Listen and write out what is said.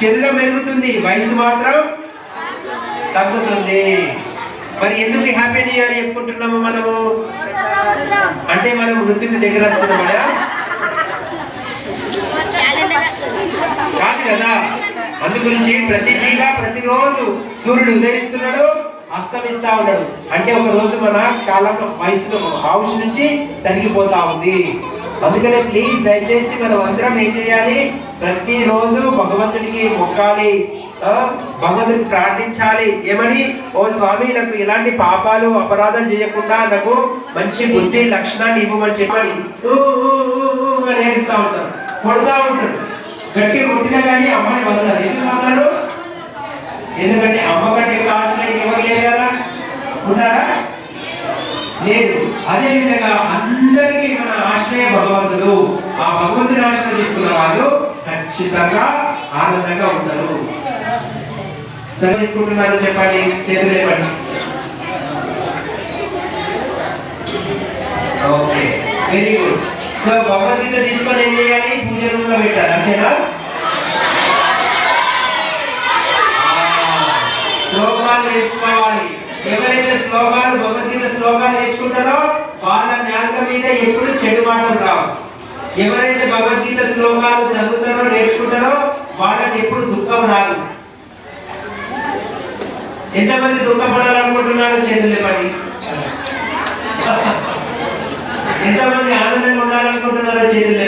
శరీరం పెరుగుతుంది, వయసు మాత్రం తగ్గుతుంది. మరి ఎందుకు హ్యాపీ న్యూ ఇయర్ చెప్పుకుంటున్నాము మనము? అంటే మనం మృత్యుకి దగ్గర వస్తున్నామా? కాదు కదా. అందుగురించి ప్రతి జీవ ప్రతిరోజు సూర్యుడు ఉదయిస్తున్నాడు, అస్తమిస్తా ఉన్నాడు. అంటే ఒక రోజు మన కాలంలో వయసులో ఆయుష్ నుంచి తరిగిపోతా ఉంది. అందుకనే ప్లీజ్ దయచేసి మనం అందరం ఏం చేయాలి? ప్రతిరోజు భగవంతుడికి మొక్కాలి, భగవంతుడికి ప్రార్థించాలి. ఏమని? ఓ స్వామి, నాకు ఇలాంటి పాపాలు అపరాధాలు చేయకుండా నాకు మంచి బుద్ధి లక్షణాన్ని ఇవ్వమని చెప్పని నేర్పిస్తా ఉంటారు, కొడుతూ ఉంటారు. గట్టి కొట్టినా కానీ అమ్మాయి వదలరు. ఎందుకు వదలరు? ఎందుకంటే అమ్మ కంటే ఆశ్రయం ఎవరు లేరు కదా, ఉంటారా? లేదు. అదే విధంగా అందరికీ మన ఆశ్రయ భగవంతుడు. ఆ భగవంతుని ఆశ్రయం తీసుకున్న వాళ్ళు ఖచ్చితంగా ఆనందంగా ఉంటారు. సరే తీసుకుంటున్నారు చెప్పండి, చేతులు లేపండి. Okay, very good. So Bhagavad Gita తీసుకొని ఏం చేయాలి? పూజ రూమ్ లో పెట్టాలి, అంతేనా? శ్లోకాలు నేర్చుకోవాలి. ఎవరైతే శ్లోకాలు భగవద్గీత శ్లోకాలు నేర్చుకుంటారో వాళ్ళ జ్ఞానం మీద ఎప్పుడు చెడు మాటలు రావు. ఎవరైతే భగవద్గీత శ్లోకాలు చదువుతారో నేర్చుకుంటారో వాళ్ళకి ఎప్పుడు దుఃఖం రాదు. ఎంతమంది దుఃఖపడాలనుకుంటున్నారో చేతులు లేపండి. ఎంతమంది ఆనందంగా ఉండాలనుకుంటున్నారో చేతులు